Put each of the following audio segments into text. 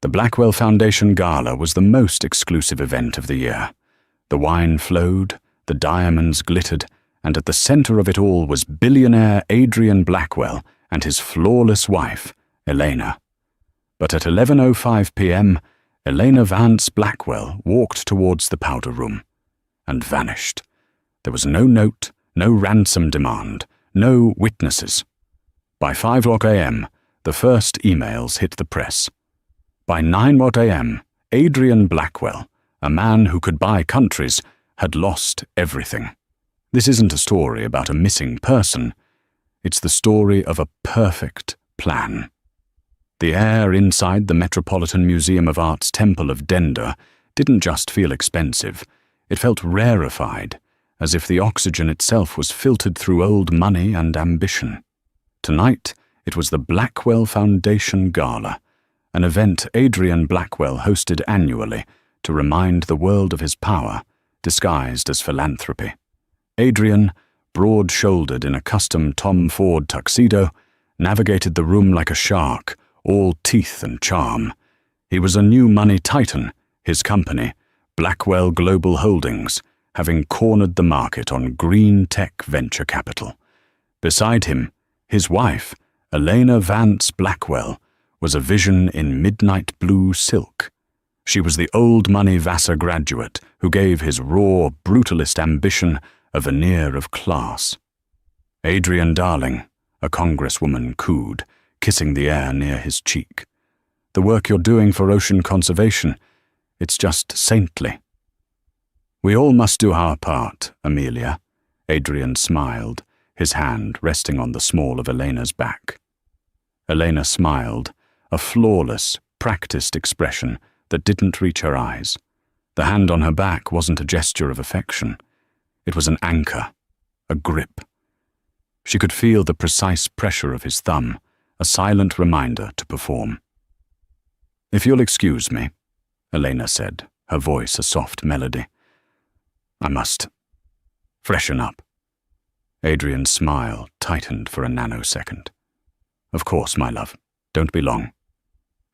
The Blackwell Foundation Gala was the most exclusive event of the year. The wine flowed, the diamonds glittered, and at the center of it all was billionaire Adrian Blackwell and his flawless wife, Elena. But at 11:05 p.m., Elena Vance Blackwell walked towards the powder room and vanished. There was no note, no ransom demand, no witnesses. By 5 a.m., the first emails hit the press. By 9 a.m., Adrian Blackwell, a man who could buy countries, had lost everything. This isn't a story about a missing person. It's the story of a perfect plan. The air inside the Metropolitan Museum of Art's Temple of Dender didn't just feel expensive. It felt rarefied, as if the oxygen itself was filtered through old money and ambition. Tonight, it was the Blackwell Foundation Gala, an event Adrian Blackwell hosted annually to remind the world of his power, disguised as philanthropy. Adrian, broad-shouldered in a custom Tom Ford tuxedo, navigated the room like a shark, all teeth and charm. He was a new money titan, his company, Blackwell Global Holdings, having cornered the market on green tech venture capital. Beside him, his wife, Elena Vance Blackwell, was a vision in midnight blue silk. She was the old money Vassar graduate who gave his raw, brutalist ambition a veneer of class. Adrian Darling, a congresswoman cooed, kissing the air near his cheek. The work you're doing for ocean conservation, it's just saintly. We all must do our part, Amelia. Adrian smiled, his hand resting on the small of Elena's back. Elena smiled, a flawless, practiced expression that didn't reach her eyes. The hand on her back wasn't a gesture of affection. It was an anchor, a grip. She could feel the precise pressure of his thumb, a silent reminder to perform. "If you'll excuse me," Elena said, her voice a soft melody. "I must freshen up." Adrian's smile tightened for a nanosecond. "Of course, my love. Don't be long."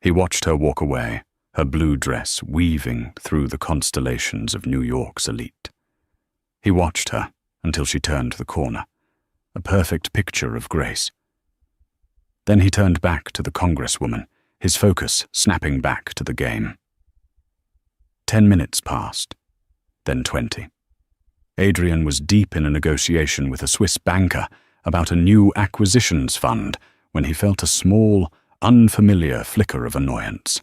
He watched her walk away, her blue dress weaving through the constellations of New York's elite. He watched her until she turned the corner, a perfect picture of grace. Then he turned back to the congresswoman, his focus snapping back to the game. 10 minutes passed, then 20. Adrian was deep in a negotiation with a Swiss banker about a new acquisitions fund when he felt a small, unfamiliar flicker of annoyance.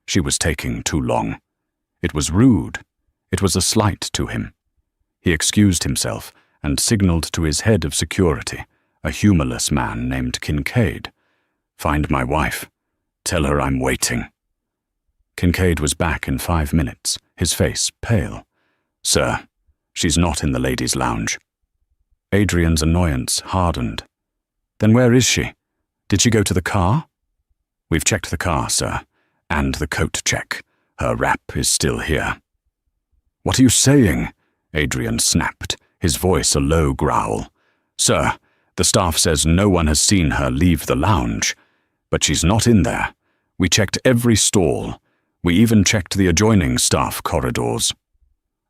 She was taking too long. It was rude. It was a slight to him. He excused himself and signaled to his head of security, a humorless man named Kincaid. "Find my wife. Tell her I'm waiting." Kincaid was back in 5 minutes, his face pale. "Sir, she's not in the ladies' lounge." Adrian's annoyance hardened. "Then where is she? Did she go to the car?" "We've checked the car, sir, and the coat check. Her wrap is still here." "What are you saying?" Adrian snapped, his voice a low growl. "Sir, the staff says no one has seen her leave the lounge, but she's not in there. We checked every stall. We even checked the adjoining staff corridors."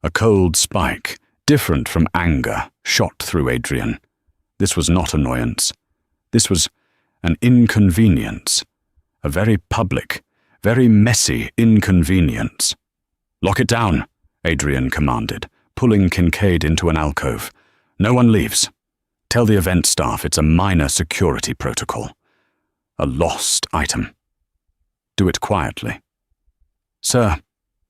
A cold spike, different from anger, shot through Adrian. This was not annoyance. This was an inconvenience. A very public, very messy inconvenience. "Lock it down," Adrian commanded, pulling Kincaid into an alcove. "No one leaves. Tell the event staff it's a minor security protocol. A lost item. Do it quietly." "Sir,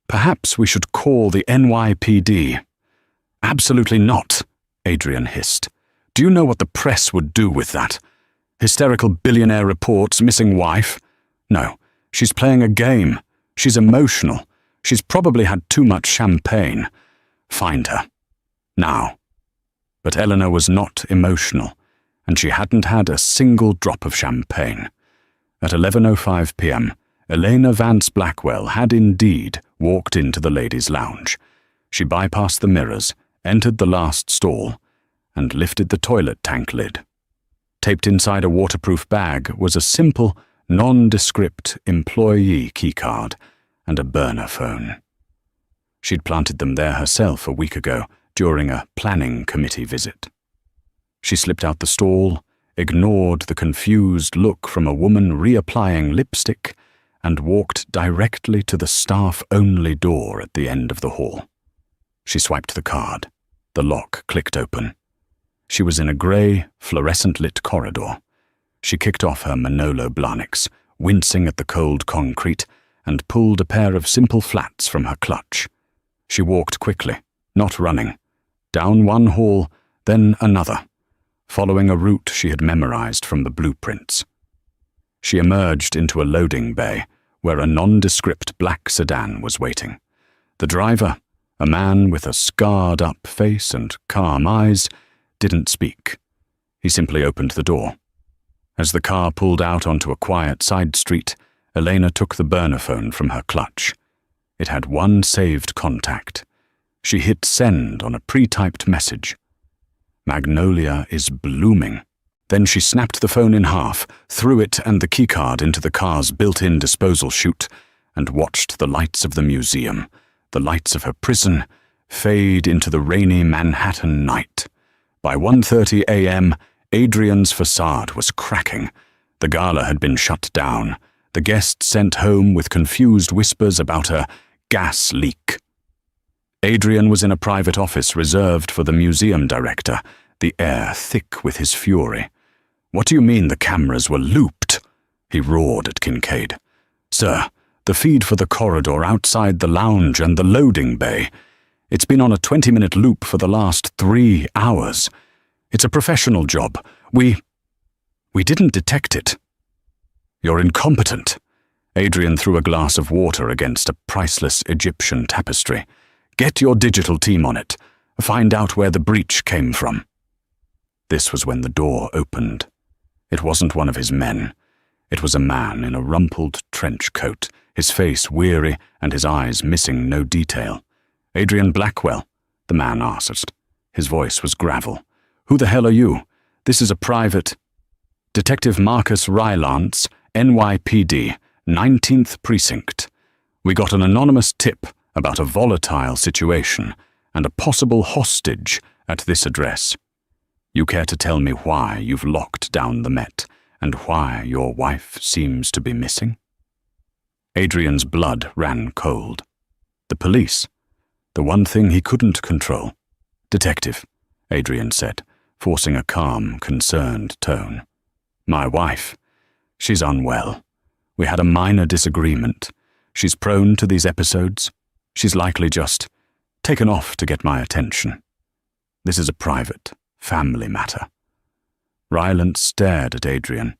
perhaps we should call the NYPD." "Absolutely not," Adrian hissed. "Do you know what the press would do with that? Hysterical billionaire reports missing wife? No, she's playing a game. She's emotional. She's probably had too much champagne. Find her. Now." But Eleanor was not emotional, and she hadn't had a single drop of champagne. At 11:05 p.m., Elena Vance Blackwell had indeed walked into the ladies' lounge. She bypassed the mirrors, entered the last stall, and lifted the toilet tank lid. Taped inside a waterproof bag was a simple, nondescript employee keycard, and a burner phone. She'd planted them there herself a week ago during a planning committee visit. She slipped out the stall, ignored the confused look from a woman reapplying lipstick, and walked directly to the staff-only door at the end of the hall. She swiped the card. The lock clicked open. She was in a grey, fluorescent-lit corridor. She kicked off her Manolo Blahniks, wincing at the cold concrete, and pulled a pair of simple flats from her clutch. She walked quickly, not running, down one hall, then another, following a route she had memorized from the blueprints. She emerged into a loading bay where a nondescript black sedan was waiting. The driver, a man with a scarred-up face and calm eyes, didn't speak. He simply opened the door. As the car pulled out onto a quiet side street, Elena took the burner phone from her clutch. It had one saved contact. She hit send on a pre-typed message. "Magnolia is blooming." Then she snapped the phone in half, threw it and the keycard into the car's built-in disposal chute, and watched the lights of the museum, the lights of her prison, fade into the rainy Manhattan night. By 1:30 a.m., Adrian's facade was cracking. The gala had been shut down, the guests sent home with confused whispers about a gas leak. Adrian was in a private office reserved for the museum director, the air thick with his fury. "What do you mean the cameras were looped?" he roared at Kincaid. "Sir, the feed for the corridor outside the lounge and the loading bay. It's been on a 20-minute loop for the last 3 hours. It's a professional job. We didn't detect it." "You're incompetent." Adrian threw a glass of water against a priceless Egyptian tapestry. "Get your digital team on it. Find out where the breach came from." This was when the door opened. It wasn't one of his men. It was a man in a rumpled trench coat, his face weary and his eyes missing no detail. "Adrian Blackwell?" the man asked. His voice was gravel. "Who the hell are you? This is a private—" "Detective Marcus Rylance, NYPD, 19th Precinct. We got an anonymous tip about a volatile situation and a possible hostage at this address. You care to tell me why you've locked down the Met and why your wife seems to be missing?" Adrian's blood ran cold. The police, the one thing he couldn't control. "Detective," Adrian said, forcing a calm, concerned tone. "My wife, she's unwell. We had a minor disagreement. She's prone to these episodes. She's likely just taken off to get my attention. This is a private, family matter." Rylance stared at Adrian.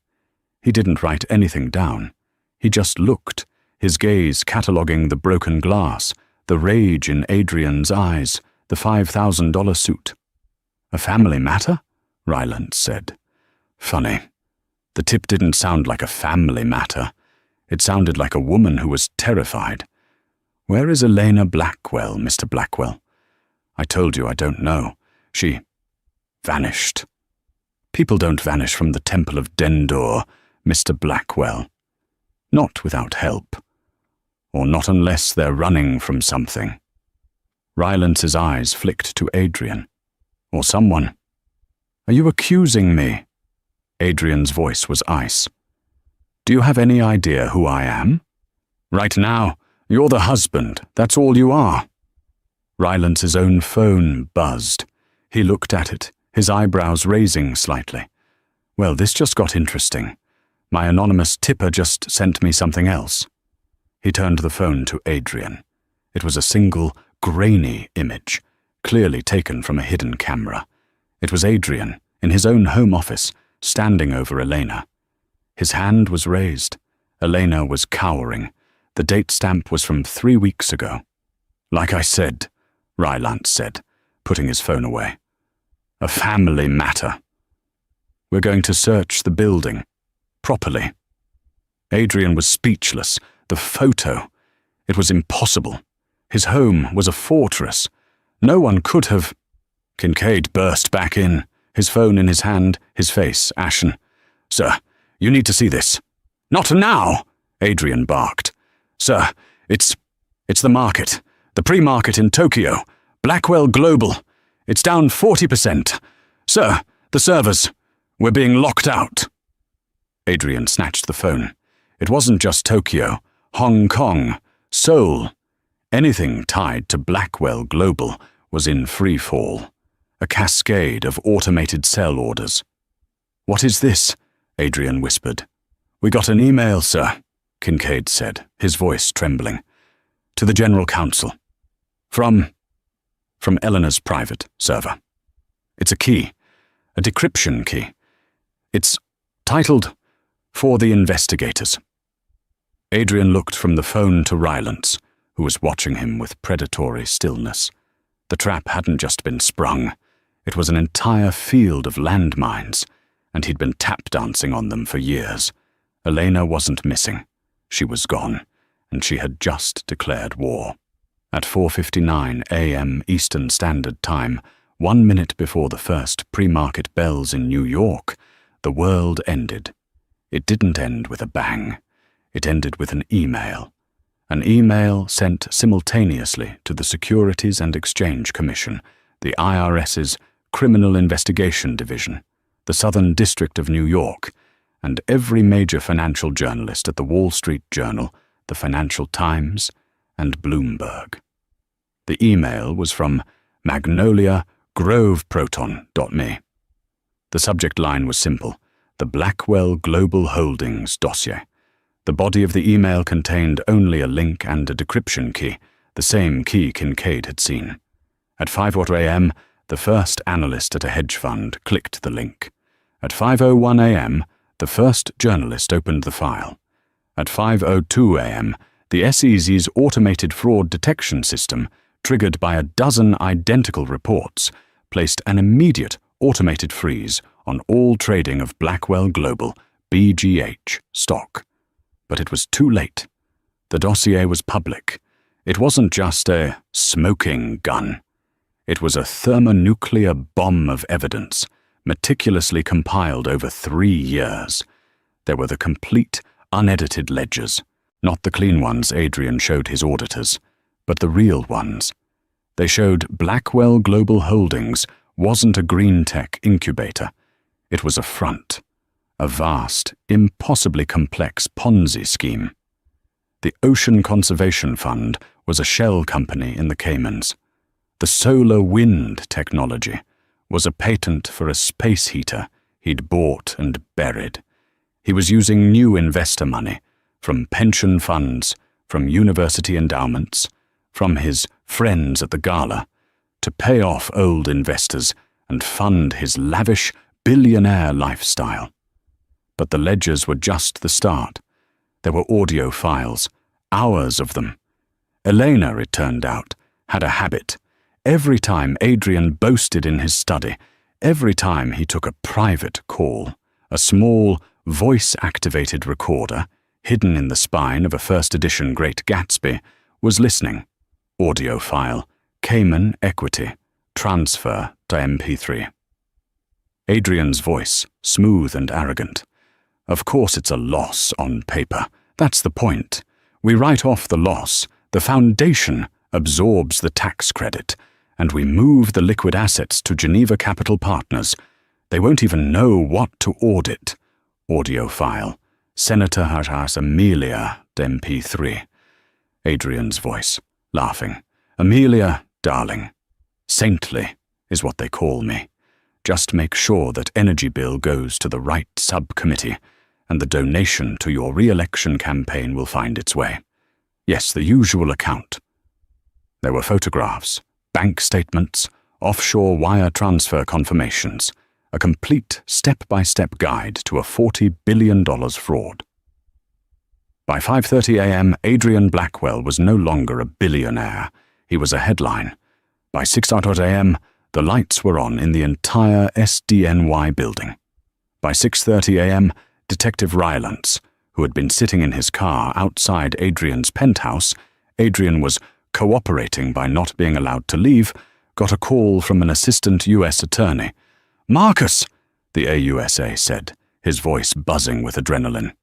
He didn't write anything down. He just looked, his gaze cataloguing the broken glass, the rage in Adrian's eyes, the $5,000 suit. "A family matter?" Rylance said. "Funny. The tip didn't sound like a family matter. It sounded like a woman who was terrified. Where is Elena Blackwell, Mr. Blackwell? I told you I don't know. She vanished. People don't vanish from the Temple of Dendor, Mr. Blackwell. Not without help. Or not unless they're running from something." Rylance's eyes flicked to Adrian. "Or someone. Are you accusing me?" Adrian's voice was ice. "Do you have any idea who I am? Right now, you're the husband. That's all you are." Rylance's own phone buzzed. He looked at it, his eyebrows raising slightly. "Well, this just got interesting. My anonymous tipper just sent me something else." He turned the phone to Adrian. It was a single, grainy image, clearly taken from a hidden camera. It was Adrian, in his own home office, standing over Elena. His hand was raised. Elena was cowering. The date stamp was from 3 weeks ago. "Like I said," Rylance said, putting his phone away. "A family matter. We're going to search the building. Properly." Adrian was speechless. The photo. It was impossible. His home was a fortress. No one could have— Kincaid burst back in, his phone in his hand, his face ashen. "Sir, you need to see this. Not now, Adrian barked. Sir, it's the market. The pre-market in Tokyo. Blackwell Global. It's down 40%. Sir, the servers. We're being locked out. Adrian snatched the phone. It wasn't just Tokyo, Hong Kong, Seoul. Anything tied to Blackwell Global was in free fall. A cascade of automated sell orders. What is this? Adrian whispered. We got an email, sir, Kincaid said, his voice trembling. To the General Counsel. From Eleanor's private server. It's a key, a decryption key. It's titled, For the Investigators. Adrian looked from the phone to Rylance, who was watching him with predatory stillness. The trap hadn't just been sprung. It was an entire field of landmines, and he'd been tap dancing on them for years. Elena wasn't missing. She was gone, and she had just declared war. At 4:59 a.m. Eastern Standard Time, 1 minute before the first pre-market bells in New York, the world ended. It didn't end with a bang. It ended with an email. An email sent simultaneously to the Securities and Exchange Commission, the IRS's Criminal Investigation Division, the Southern District of New York, and every major financial journalist at the Wall Street Journal, the Financial Times, and Bloomberg. The email was from magnoliagroveproton.me. The subject line was simple, the Blackwell Global Holdings dossier. The body of the email contained only a link and a decryption key, the same key Kincaid had seen. At 5:00 a.m., the first analyst at a hedge fund clicked the link. At 5:01 a.m., the first journalist opened the file. At 5:02 a.m., the SEC's automated fraud detection system, triggered by a dozen identical reports, placed an immediate automated freeze on all trading of Blackwell Global, BGH, stock. But it was too late. The dossier was public. It wasn't just a smoking gun. It was a thermonuclear bomb of evidence, meticulously compiled over 3 years. There were the complete, unedited ledgers, not the clean ones Adrian showed his auditors, but the real ones. They showed Blackwell Global Holdings wasn't a green tech incubator. It was a front, a vast, impossibly complex Ponzi scheme. The Ocean Conservation Fund was a shell company in the Caymans. The solar wind technology was a patent for a space heater he'd bought and buried. He was using new investor money, from pension funds, from university endowments, from his friends at the gala, to pay off old investors and fund his lavish billionaire lifestyle. But the ledgers were just the start. There were audio files, hours of them. Elena, it turned out, had a habit. Every time Adrian boasted in his study, every time he took a private call, a small, voice-activated recorder, hidden in the spine of a first-edition Great Gatsby, was listening. Audio file, Cayman Equity, transfer to MP3. Adrian's voice, smooth and arrogant. Of course it's a loss on paper. That's the point. We write off the loss. The foundation absorbs the tax credit, and we move the liquid assets to Geneva Capital Partners. They won't even know what to audit. Audio file, Senator Harjas Amelia, MP3. Adrian's voice, laughing. Amelia, darling. Saintly is what they call me. Just make sure that energy bill goes to the right subcommittee, and the donation to your re-election campaign will find its way. Yes, the usual account. There were photographs, bank statements, offshore wire transfer confirmations, a complete step-by-step guide to a $40 billion fraud. By 5:30 a.m., Adrian Blackwell was no longer a billionaire. He was a headline. By 6:00 a.m., the lights were on in the entire SDNY building. By 6:30 a.m., Detective Rylance, who had been sitting in his car outside Adrian's penthouse, Adrian was cooperating by not being allowed to leave, got a call from an assistant U.S. attorney. "Marcus," the AUSA said, his voice buzzing with adrenaline.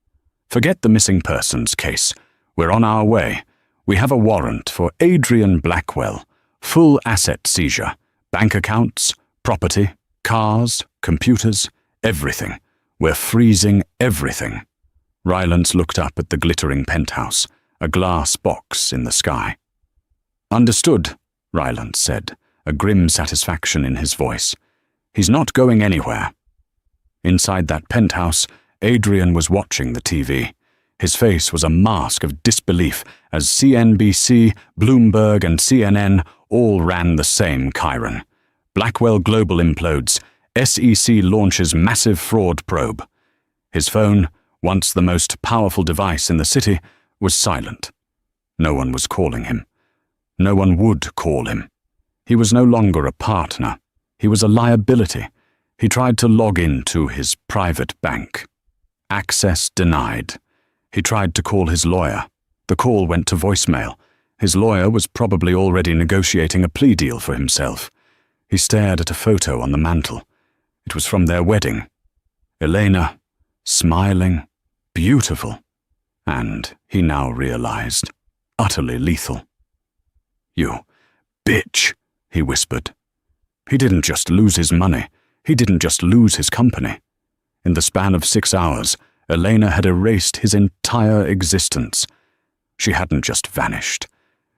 Forget the missing persons case. We're on our way. We have a warrant for Adrian Blackwell. Full asset seizure. Bank accounts, property, cars, computers, everything. We're freezing everything." Rylance looked up at the glittering penthouse, a glass box in the sky. "Understood," Rylance said, a grim satisfaction in his voice. "He's not going anywhere." Inside that penthouse, Adrian was watching the TV. His face was a mask of disbelief as CNBC, Bloomberg, and CNN all ran the same chyron. Blackwell Global implodes. SEC launches massive fraud probe. His phone, once the most powerful device in the city, was silent. No one was calling him. No one would call him. He was no longer a partner. He was a liability. He tried to log into his private bank. Access denied. He tried to call his lawyer. The call went to voicemail. His lawyer was probably already negotiating a plea deal for himself. He stared at a photo on the mantel. It was from their wedding. Elena, smiling, beautiful, and, he now realized, utterly lethal. "You bitch," he whispered. He didn't just lose his money. He didn't just lose his company. In the span of 6 hours, Elena had erased his entire existence. She hadn't just vanished.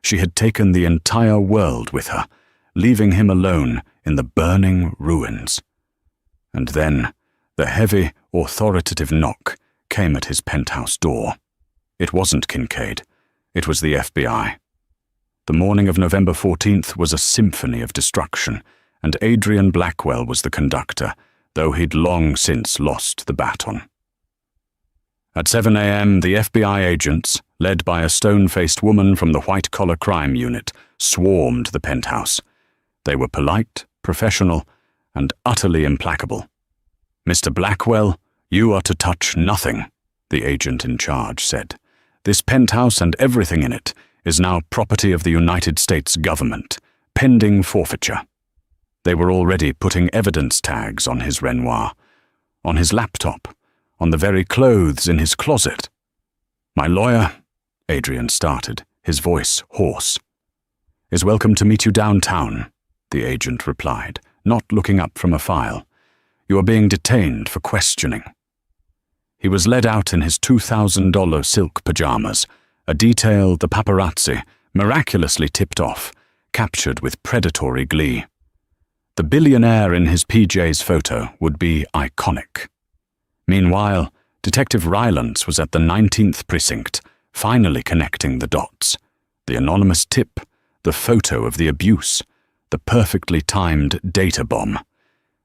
She had taken the entire world with her, leaving him alone in the burning ruins. And then, the heavy, authoritative knock came at his penthouse door. It wasn't Kincaid. It was the FBI. The morning of November 14th was a symphony of destruction, and Adrian Blackwell was the conductor, though he'd long since lost the baton. At 7 a.m., the FBI agents, led by a stone-faced woman from the white-collar crime unit, swarmed the penthouse. They were polite, professional, and utterly implacable. "Mr. Blackwell, you are to touch nothing," the agent in charge said. "This penthouse and everything in it is now property of the United States government, pending forfeiture." They were already putting evidence tags on his Renoir, on his laptop, on the very clothes in his closet. "My lawyer," Adrian started, his voice hoarse. "Is welcome to meet you downtown," the agent replied, not looking up from a file. "You are being detained for questioning." He was led out in his $2,000 silk pajamas, a detail the paparazzi, miraculously tipped off, captured with predatory glee. The billionaire in his PJ's photo would be iconic. Meanwhile, Detective Rylance was at the 19th precinct, finally connecting the dots. The anonymous tip, the photo of the abuse, the perfectly timed data bomb.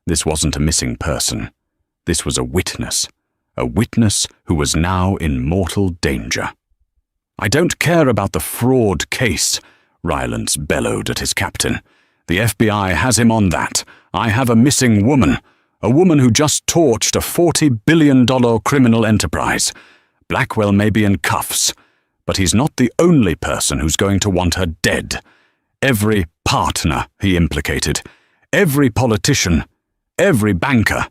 This wasn't a missing person. This was a witness who was now in mortal danger. "I don't care about the fraud case," Rylance bellowed at his captain. "The FBI has him on that. I have a missing woman, a woman who just torched a $40 billion criminal enterprise. Blackwell may be in cuffs, but he's not the only person who's going to want her dead. Every partner he implicated, every politician, every banker,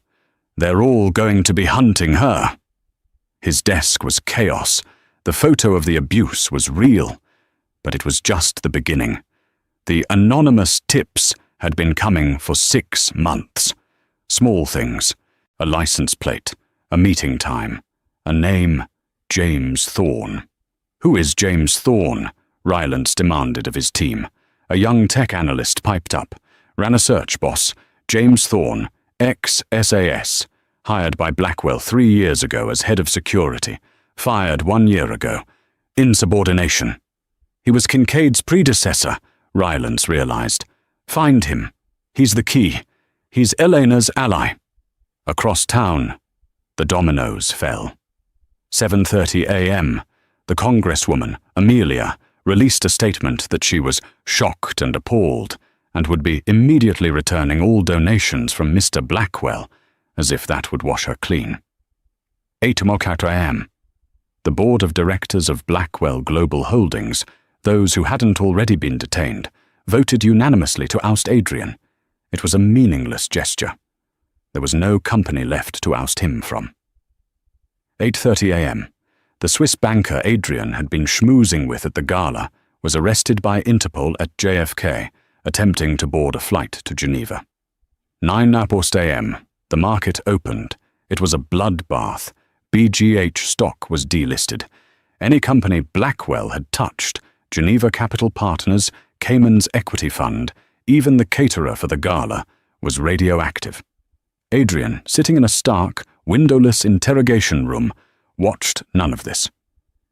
they're all going to be hunting her." His desk was chaos. The photo of the abuse was real, but it was just the beginning. The anonymous tips had been coming for 6 months. Small things, a license plate, a meeting time, a name, James Thorne. "Who is James Thorne?" Rylance demanded of his team. A young tech analyst piped up. "Ran a search, boss. James Thorne, ex-SAS, hired by Blackwell 3 years ago as head of security, fired 1 year ago. Insubordination. He was Kincaid's predecessor," Rylance realized. "Find him. He's the key. He's Elena's ally." Across town, the dominoes fell. 7:30 a.m., the congresswoman, Amelia, released a statement that she was shocked and appalled and would be immediately returning all donations from Mr. Blackwell, as if that would wash her clean. 8:00 a.m., the board of directors of Blackwell Global Holdings, those who hadn't already been detained, voted unanimously to oust Adrian. It was a meaningless gesture. There was no company left to oust him from. 8:30 a.m., the Swiss banker Adrian had been schmoozing with at the gala, was arrested by Interpol at JFK, attempting to board a flight to Geneva. 9:00 a.m. The market opened. It was a bloodbath. BGH stock was delisted. Any company Blackwell had touched, Geneva Capital Partners, Cayman's Equity Fund, even the caterer for the gala, was radioactive. Adrian, sitting in a stark, windowless interrogation room, watched none of this.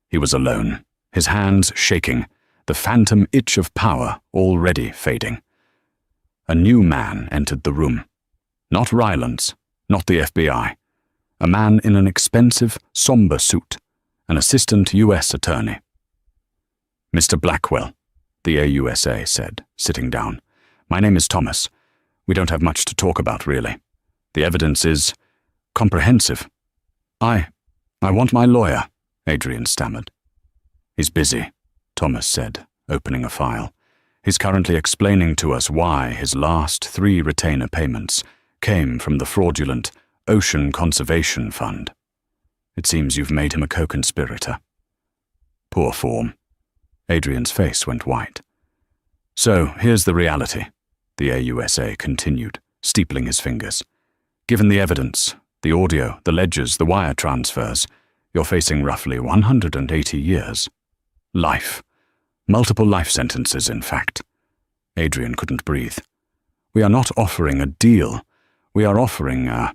He was alone, his hands shaking, the phantom itch of power already fading. A new man entered the room. Not Rylance, not the FBI. A man in an expensive, somber suit, an assistant U.S. attorney. "Mr. Blackwell," the AUSA said, sitting down. "My name is Thomas. We don't have much to talk about, really. The evidence is comprehensive. I want my lawyer," Adrian stammered. "He's busy," Thomas said, opening a file. "He's currently explaining to us why his last 3 retainer payments came from the fraudulent Ocean Conservation Fund. It seems you've made him a co-conspirator." "Poor form." Adrian's face went white. "So, here's the reality," the AUSA continued, steepling his fingers. "Given the evidence, the audio, the ledgers, the wire transfers, you're facing roughly 180 years. Life. Multiple life sentences, in fact." Adrian couldn't breathe. "We are not offering a deal. We are offering a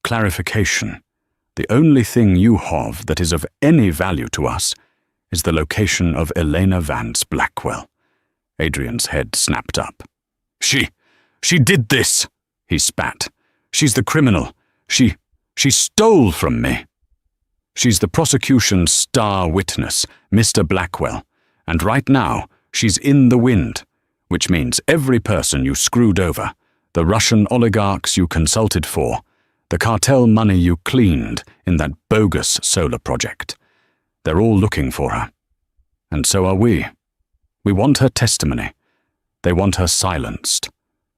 clarification. The only thing you have that is of any value to us is the location of Elena Vance Blackwell." Adrian's head snapped up. She did this," he spat. "She's the criminal. She stole from me. She's the prosecution's star witness, Mr. Blackwell, and right now she's in the wind, which means every person you screwed over, the Russian oligarchs you consulted for, the cartel money you cleaned in that bogus solar project, they're all looking for her. And so are we. We want her testimony. They want her silenced.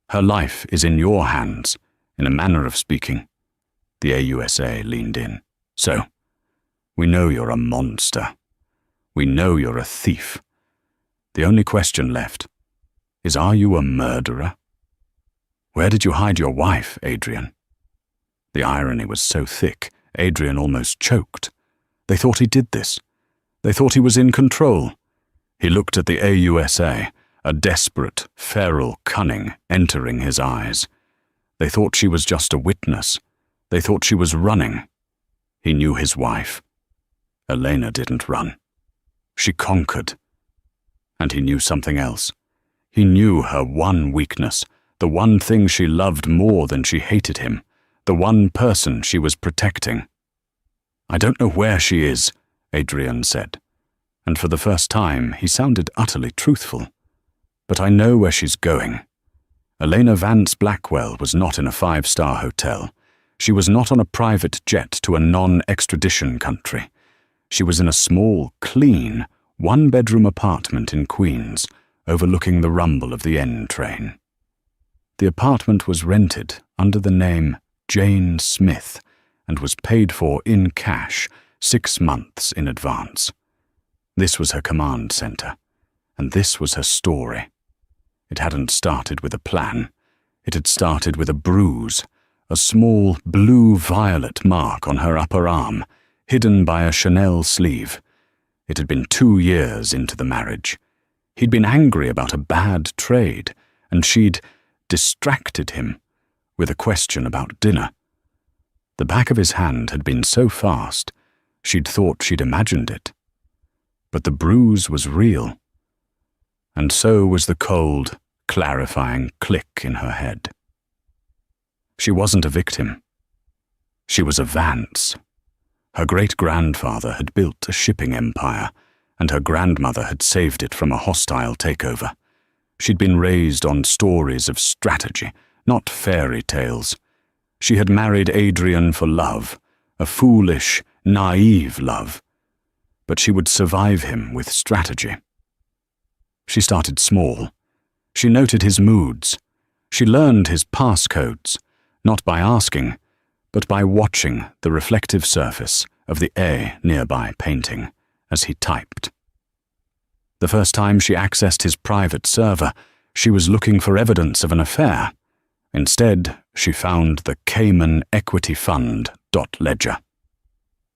Her life is in your hands, in a manner of speaking." The AUSA leaned in. "So, we know you're a monster. We know you're a thief. The only question left is, are you a murderer? Where did you hide your wife, Adrian?" The irony was so thick, Adrian almost choked. They thought he did this. They thought he was in control. He looked at the AUSA, a desperate, feral cunning entering his eyes. They thought she was just a witness. They thought she was running. He knew his wife. Elena didn't run. She conquered. And he knew something else. He knew her one weakness, the one thing she loved more than she hated him, the one person she was protecting. "I don't know where she is," Adrian said. And for the first time, he sounded utterly truthful. "But I know where she's going." Elena Vance Blackwell was not in a 5-star hotel. She was not on a private jet to a non-extradition country. She was in a small, clean, 1-bedroom apartment in Queens, overlooking the rumble of the N train. The apartment was rented under the name Jane Smith and was paid for in cash 6 months in advance. This was her command center, and this was her story. It hadn't started with a plan. It had started with a bruise, a small blue-violet mark on her upper arm, hidden by a Chanel sleeve. It had been 2 years into the marriage. He'd been angry about a bad trade, and she'd distracted him with a question about dinner. The back of his hand had been so fast, she'd thought she'd imagined it. But the bruise was real. And so was the cold, clarifying click in her head. She wasn't a victim. She was a Vance. Her great-grandfather had built a shipping empire, and her grandmother had saved it from a hostile takeover. She'd been raised on stories of strategy, not fairy tales. She had married Adrian for love, a foolish, naive love. But she would survive him with strategy. She started small. She noted his moods. She learned his passcodes, not by asking, but by watching the reflective surface of the A nearby painting as he typed. The first time she accessed his private server, she was looking for evidence of an affair. Instead, she found the Cayman Equity Fund .ledger.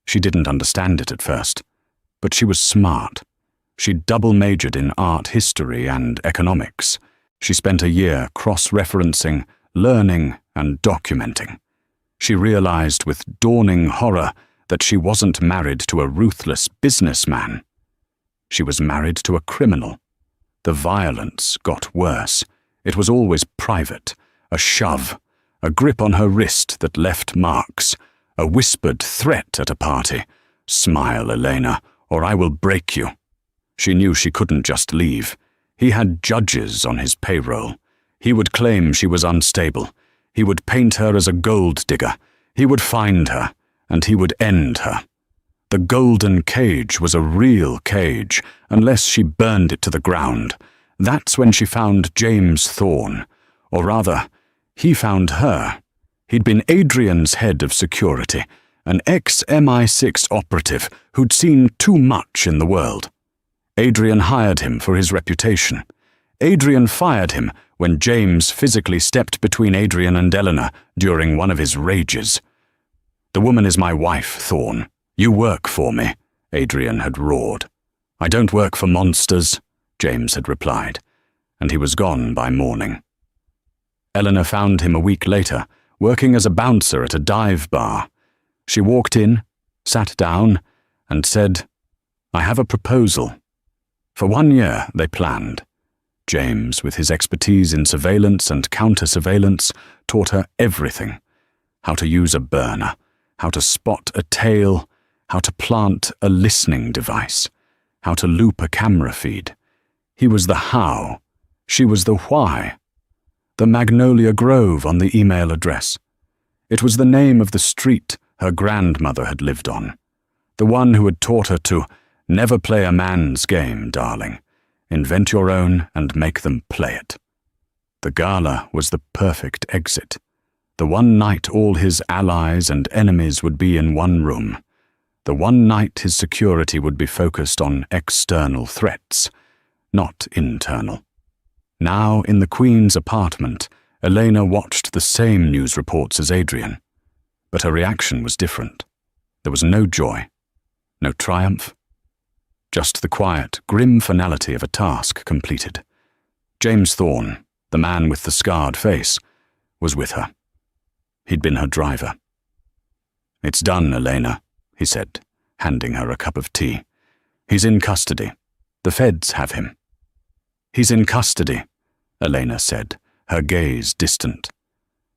She didn't understand it at first, but she was smart. She double-majored in art history and economics. She spent a year cross-referencing, learning, and documenting. She realized with dawning horror that she wasn't married to a ruthless businessman. She was married to a criminal. The violence got worse. It was always private. A shove, a grip on her wrist that left marks, a whispered threat at a party. "Smile, Elena, or I will break you." She knew she couldn't just leave. He had judges on his payroll. He would claim she was unstable. He would paint her as a gold digger. He would find her, and he would end her. The golden cage was a real cage, unless she burned it to the ground. That's when she found James Thorne. Or rather, he found her. He'd been Adrian's head of security, an ex-MI6 operative who'd seen too much in the world. Adrian hired him for his reputation. Adrian fired him when James physically stepped between Adrian and Eleanor during one of his rages. "The woman is my wife, Thorne. You work for me," Adrian had roared. "I don't work for monsters," James had replied, and he was gone by morning. Eleanor found him a week later, working as a bouncer at a dive bar. She walked in, sat down, and said, "I have a proposal." For 1 year they planned. James, with his expertise in surveillance and counter-surveillance, taught her everything. How to use a burner, how to spot a tail, how to plant a listening device, how to loop a camera feed. He was the how, she was the why. The Magnolia Grove on the email address. It was the name of the street her grandmother had lived on. The one who had taught her to never play a man's game, darling. Invent your own and make them play it. The gala was the perfect exit. The one night all his allies and enemies would be in one room. The one night his security would be focused on external threats, not internal. Now, in the Queen's apartment, Elena watched the same news reports as Adrian. But her reaction was different. There was no joy, no triumph, just the quiet, grim finality of a task completed. James Thorne, the man with the scarred face, was with her. He'd been her driver. "It's done, Elena," he said, handing her a cup of tea. "He's in custody. The feds have him." "He's in custody," Elena said, her gaze distant.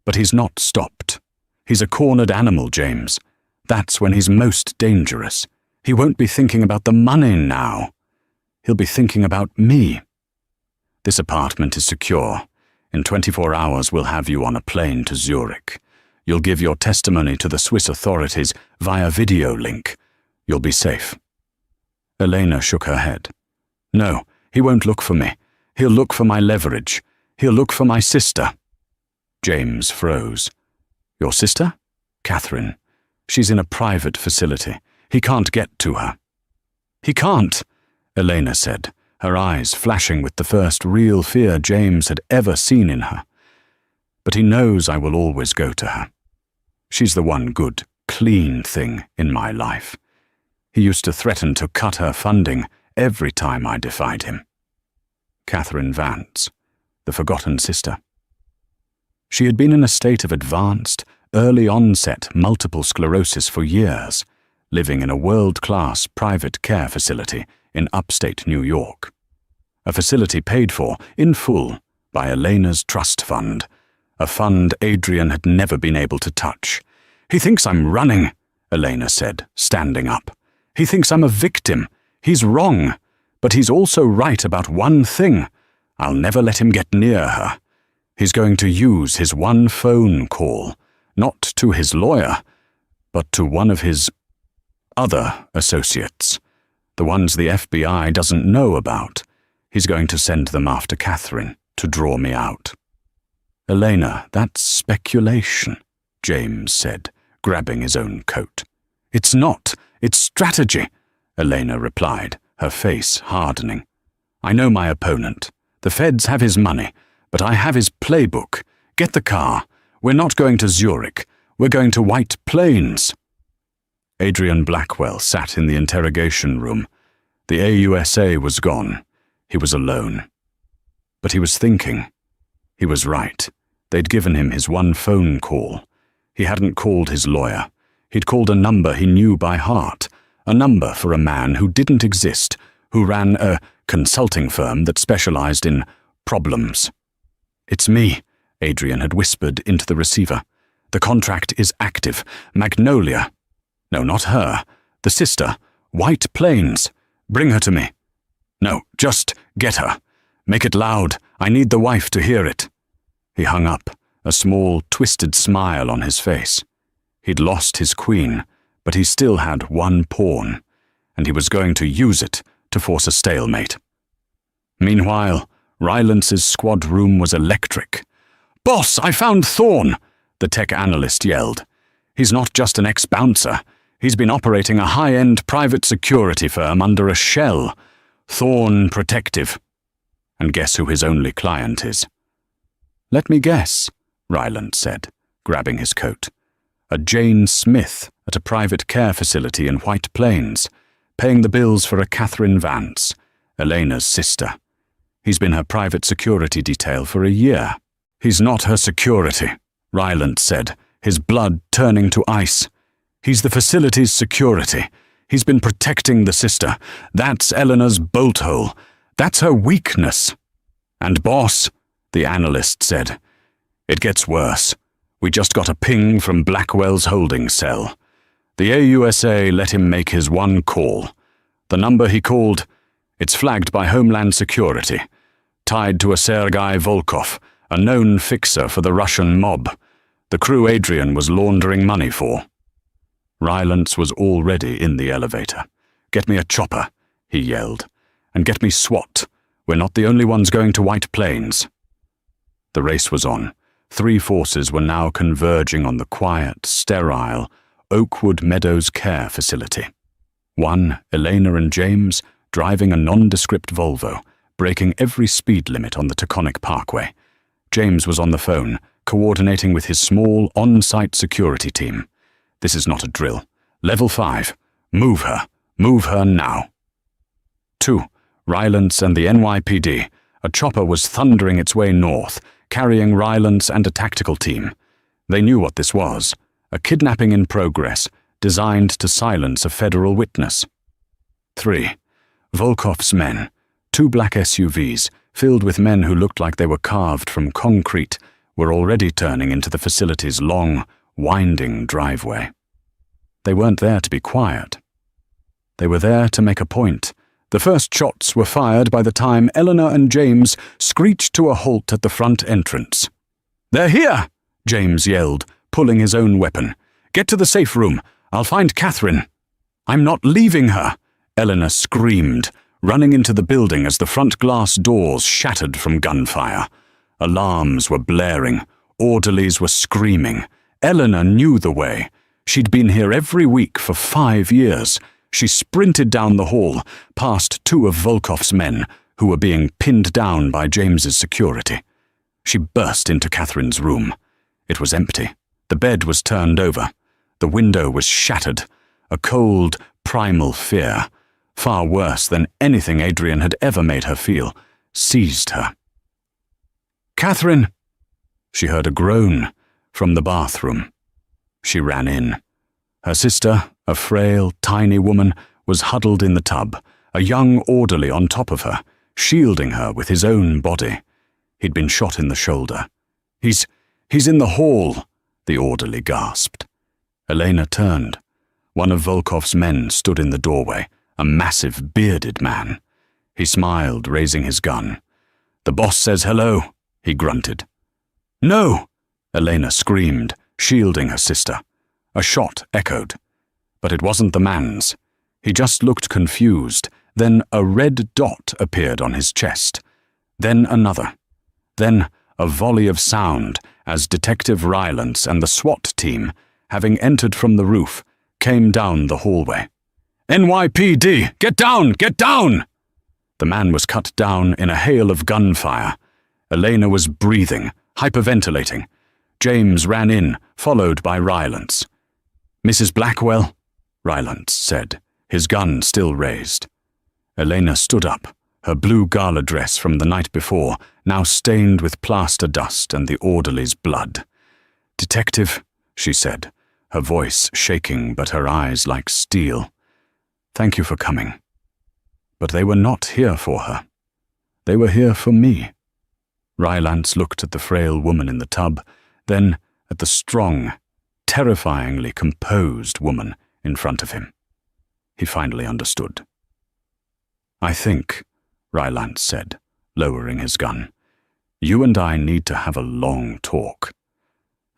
"But he's not stopped. He's a cornered animal, James. That's when he's most dangerous. He won't be thinking about the money now. He'll be thinking about me. This apartment is secure. In 24 hours we'll have you on a plane to Zurich. You'll give your testimony to the Swiss authorities via video link. You'll be safe." Elena shook her head. "No, he won't look for me. He'll look for my leverage. He'll look for my sister." James froze. "Your sister?" "Catherine. She's in a private facility. He can't get to her." "He can't," Elena said, her eyes flashing with the first real fear James had ever seen in her. "But he knows I will always go to her. She's the one good, clean thing in my life. He used to threaten to cut her funding every time I defied him." Catherine Vance, the forgotten sister. She had been in a state of advanced, early-onset multiple sclerosis for years, living in a world-class private care facility in upstate New York. A facility paid for, in full, by Elena's trust fund, a fund Adrian had never been able to touch. "He thinks I'm running," Elena said, standing up. "He thinks I'm a victim. He's wrong. But he's also right about one thing. I'll never let him get near her. He's going to use his one phone call, not to his lawyer, but to one of his other associates, the ones the FBI doesn't know about. He's going to send them after Catherine to draw me out." "Elena, that's speculation," James said, grabbing his own coat. "It's not. It's strategy, Elena replied, her face hardening. I know my opponent. The feds have his money, but I have his playbook. Get the car. We're not going to Zurich. We're going to White Plains. Adrian Blackwell sat in the interrogation room. The AUSA was gone. He was alone. But he was thinking. He was right. They'd given him his one phone call. He hadn't called his lawyer. He'd called a number he knew by heart, a number for a man who didn't exist, who ran a consulting firm that specialized in problems. It's me, Adrian had whispered into the receiver. The contract is active. Magnolia. No, not her. The sister. White Plains. Bring her to me. No, just get her. Make it loud. I need the wife to hear it. He hung up, a small, twisted smile on his face. He'd lost his queen, but he still had one pawn, and he was going to use it to force a stalemate. Meanwhile, Rylance's squad room was electric. "Boss, I found Thorne!" the tech analyst yelled. "He's not just an ex-bouncer. He's been operating a high-end private security firm under a shell. Thorne Protective. And guess who his only client is?" "Let me guess," Rylance said, grabbing his coat. "A Jane Smith at a private care facility in White Plains, paying the bills for a Catherine Vance, Elena's sister. He's been her private security detail for a year." "He's not her security," Rylance said, his blood turning to ice. "He's the facility's security. He's been protecting the sister. That's Eleanor's bolt hole. That's her weakness." "And boss," the analyst said, "it gets worse. We just got a ping from Blackwell's holding cell. The AUSA let him make his one call. The number he called, it's flagged by Homeland Security, tied to a Sergei Volkov, a known fixer for the Russian mob, the crew Adrian was laundering money for." Rylance was already in the elevator. "Get me a chopper," he yelled, "and get me SWAT. We're not the only ones going to White Plains." The race was on. Three forces were now converging on the quiet, sterile Oakwood Meadows Care Facility. One, Elena and James, driving a nondescript Volvo, breaking every speed limit on the Taconic Parkway. James was on the phone, coordinating with his small on-site security team. "This is not a drill. Level 5. Move her. Move her now." 2. Rylance and the NYPD. A chopper was thundering its way north, carrying Rylance and a tactical team. They knew what this was. A kidnapping in progress, designed to silence a federal witness. 3. Volkov's men. 2 black SUVs, filled with men who looked like they were carved from concrete, were already turning into the facility's long, winding driveway. They weren't there to be quiet. They were there to make a point. The first shots were fired by the time Eleanor and James screeched to a halt at the front entrance. "They're here!" James yelled, pulling his own weapon. "Get to the safe room. I'll find Catherine." "I'm not leaving her," Eleanor screamed, running into the building as the front glass doors shattered from gunfire. Alarms were blaring. Orderlies were screaming. Eleanor knew the way. She'd been here every week for 5 years. She sprinted down the hall, past 2 of Volkov's men, who were being pinned down by James's security. She burst into Catherine's room. It was empty. The bed was turned over. The window was shattered. A cold, primal fear, far worse than anything Adrian had ever made her feel, seized her. "Catherine!" She heard a groan from the bathroom. She ran in. Her sister, a frail, tiny woman, was huddled in the tub, a young orderly on top of her, shielding her with his own body. He'd been shot in the shoulder. He's in the hall," the orderly gasped. Elena turned. One of Volkov's men stood in the doorway, a massive, bearded man. He smiled, raising his gun. "The boss says hello," he grunted. "No!" Elena screamed, shielding her sister. A shot echoed. But it wasn't the man's. He just looked confused. Then a red dot appeared on his chest. Then another. Then a volley of sound as Detective Rylance and the SWAT team, having entered from the roof, came down the hallway. NYPD! Get down! Get down! The man was cut down in a hail of gunfire. Elena was breathing, hyperventilating. James ran in, followed by Rylance. "Mrs. Blackwell," Rylance said, his gun still raised. Elena stood up, her blue gala dress from the night before, now stained with plaster dust and the orderly's blood. "Detective," she said, her voice shaking but her eyes like steel. "Thank you for coming." But they were not here for her. They were here for me. Rylance looked at the frail woman in the tub, then at the strong, terrifyingly composed woman in front of him. He finally understood. "I think," Rylance said, lowering his gun, "you and I need to have a long talk.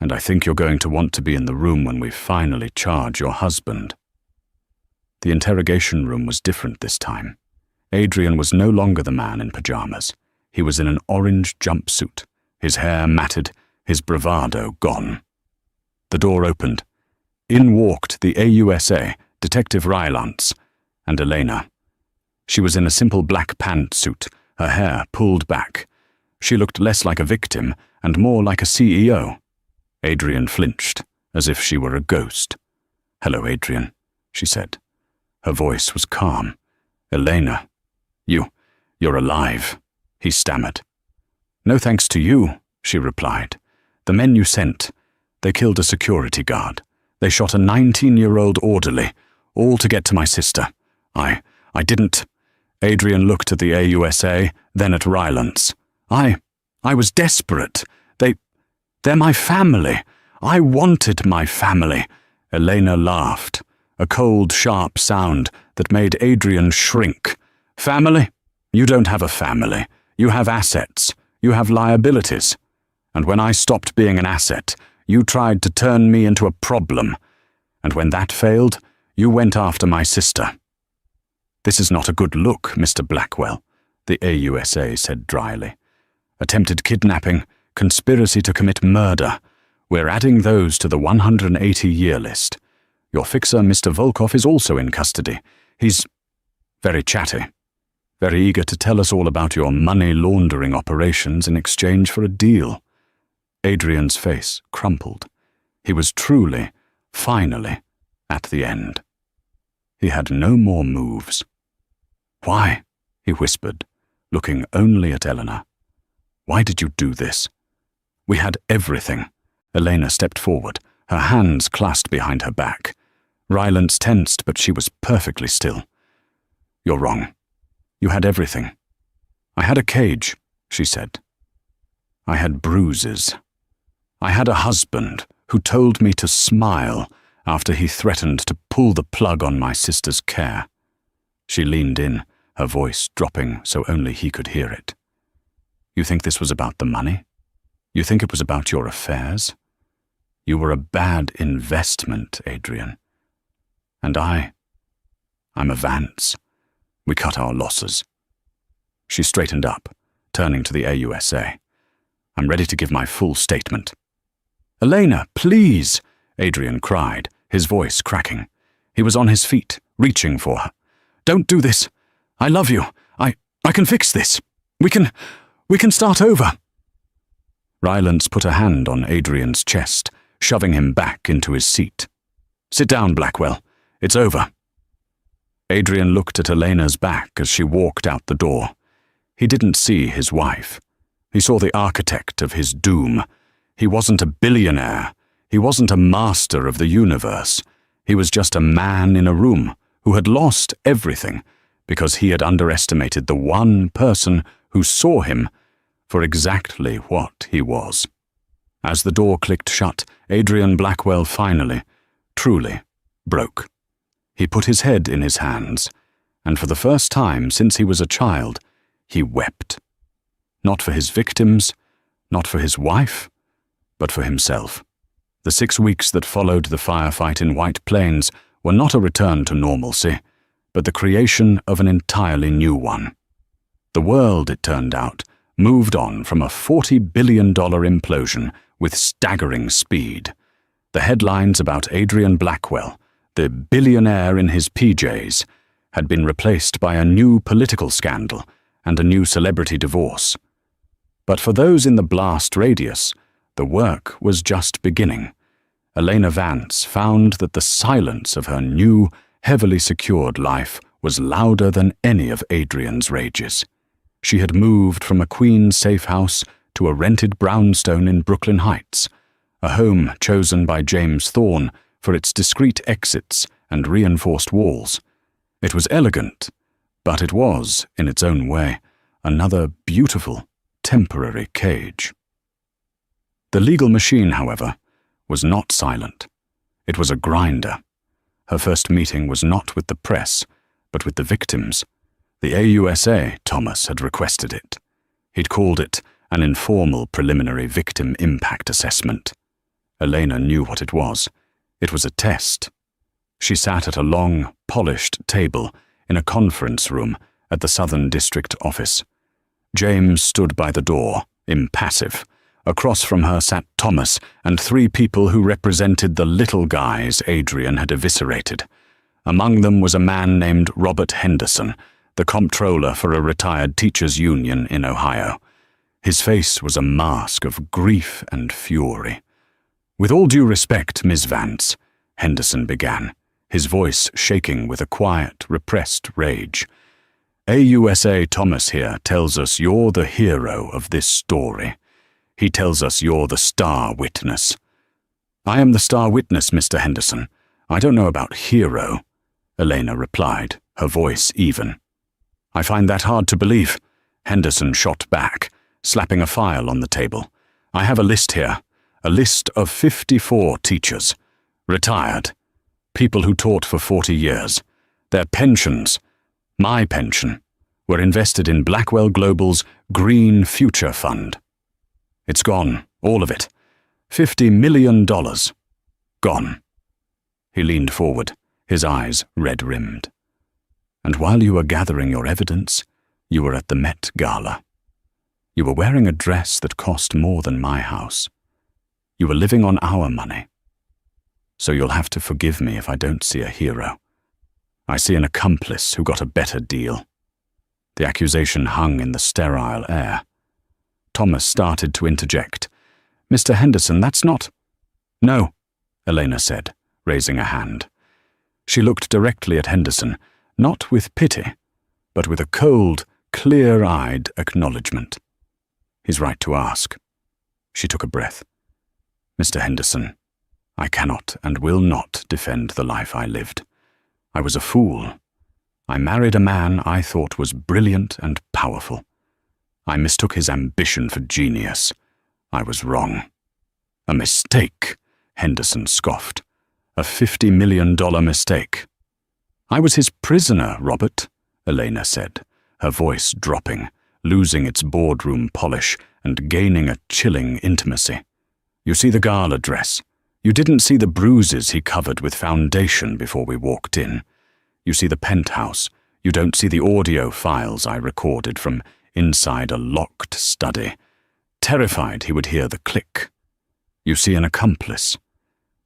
And I think you're going to want to be in the room when we finally charge your husband." The interrogation room was different this time. Adrian was no longer the man in pajamas. He was in an orange jumpsuit, his hair matted, his bravado gone. The door opened. In walked the AUSA, Detective Rylance, and Elena. She was in a simple black pantsuit, her hair pulled back. She looked less like a victim and more like a CEO. Adrian flinched, as if she were a ghost. "Hello, Adrian," she said. Her voice was calm. "Elena, you're alive," he stammered. "No thanks to you," she replied. "The men you sent, they killed a security guard. They shot a 19-year-old orderly, all to get to my sister. I didn't." Adrian looked at the AUSA, then at Rylance. I was desperate. They're my family. I wanted my family." Elena laughed, a cold, sharp sound that made Adrian shrink. "Family? You don't have a family. You have assets. You have liabilities. And when I stopped being an asset, you tried to turn me into a problem. And when that failed, you went after my sister." "This is not a good look, Mr. Blackwell," the AUSA said dryly. "Attempted kidnapping, conspiracy to commit murder. We're adding those to the 180-year list. Your fixer, Mr. Volkov, is also in custody. He's very chatty, very eager to tell us all about your money laundering operations in exchange for a deal." Adrian's face crumpled. He was truly, finally, at the end. He had no more moves. "Why?" he whispered, looking only at Elena. "Why did you do this?" "We had everything." Elena stepped forward, her hands clasped behind her back. Rylance tensed, but she was perfectly still. "You're wrong. You had everything. I had a cage," she said. "I had bruises. I had a husband who told me to smile after he threatened to pull the plug on my sister's care." She leaned in, her voice dropping so only he could hear it. "You think this was about the money? You think it was about your affairs? You were a bad investment, Adrian. And I'm a Vance. We cut our losses." She straightened up, turning to the AUSA. "I'm ready to give my full statement." "Elena, please!" Adrian cried, his voice cracking. He was on his feet, reaching for her. "Don't do this. I love you. I can fix this. We can start over." Rylance put a hand on Adrian's chest, shoving him back into his seat. "Sit down, Blackwell. It's over." Adrian looked at Elena's back as she walked out the door. He didn't see his wife. He saw the architect of his doom. He wasn't a billionaire. He wasn't a master of the universe. He was just a man in a room who had lost everything because he had underestimated the one person who saw him for exactly what he was. As the door clicked shut, Adrian Blackwell finally, truly, broke. He put his head in his hands, and for the first time since he was a child, he wept. Not for his victims, not for his wife, but for himself. The 6 weeks that followed the firefight in White Plains were not a return to normalcy, but the creation of an entirely new one. The world, it turned out, moved on from a $40 billion implosion with staggering speed. The headlines about Adrian Blackwell, the billionaire in his PJs, had been replaced by a new political scandal and a new celebrity divorce. But for those in the blast radius, the work was just beginning. Elena Vance found that the silence of her new, heavily secured life was louder than any of Adrian's rages. She had moved from a Queen's safe house to a rented brownstone in Brooklyn Heights, a home chosen by James Thorne for its discreet exits and reinforced walls. It was elegant, but it was, in its own way, another beautiful, temporary cage. The legal machine, however, was not silent. It was a grinder. Her first meeting was not with the press, but with the victims. The AUSA, Thomas, had requested it. He'd called it an informal preliminary victim impact assessment. Elena knew what it was. It was a test. She sat at a long, polished table in a conference room at the Southern District office. James stood by the door, impassive. Across from her sat Thomas and 3 people who represented the little guys Adrian had eviscerated. Among them was a man named Robert Henderson, the comptroller for a retired teachers' union in Ohio. His face was a mask of grief and fury. "With all due respect, Miss Vance," Henderson began, his voice shaking with a quiet, repressed rage. "AUSA Thomas here tells us you're the hero of this story. He tells us you're the star witness." "I am the star witness, Mr. Henderson. I don't know about hero," Elena replied, her voice even. "I find that hard to believe," Henderson shot back, slapping a file on the table. "I have a list here, a list of 54 teachers, retired, people who taught for 40 years. Their pensions, my pension, were invested in Blackwell Global's Green Future Fund. It's gone, all of it. $50 million. Gone." He leaned forward, his eyes red-rimmed. "And while you were gathering your evidence, you were at the Met Gala. You were wearing a dress that cost more than my house. You were living on our money. So you'll have to forgive me if I don't see a hero. I see an accomplice who got a better deal." The accusation hung in the sterile air. Thomas started to interject. "Mr. Henderson, that's not—" "No," Elena said, raising a hand. She looked directly at Henderson, not with pity, but with a cold, clear-eyed acknowledgement. "He's right to ask." She took a breath. "Mr. Henderson, I cannot and will not defend the life I lived. I was a fool. I married a man I thought was brilliant and powerful. I mistook his ambition for genius. I was wrong." "A mistake," Henderson scoffed. "A $50 million mistake." "I was his prisoner, Robert," Elena said, her voice dropping, losing its boardroom polish and gaining a chilling intimacy. "You see the gala dress. You didn't see the bruises he covered with foundation before we walked in. You see the penthouse. You don't see the audio files I recorded from inside a locked study, terrified he would hear the click. You see an accomplice.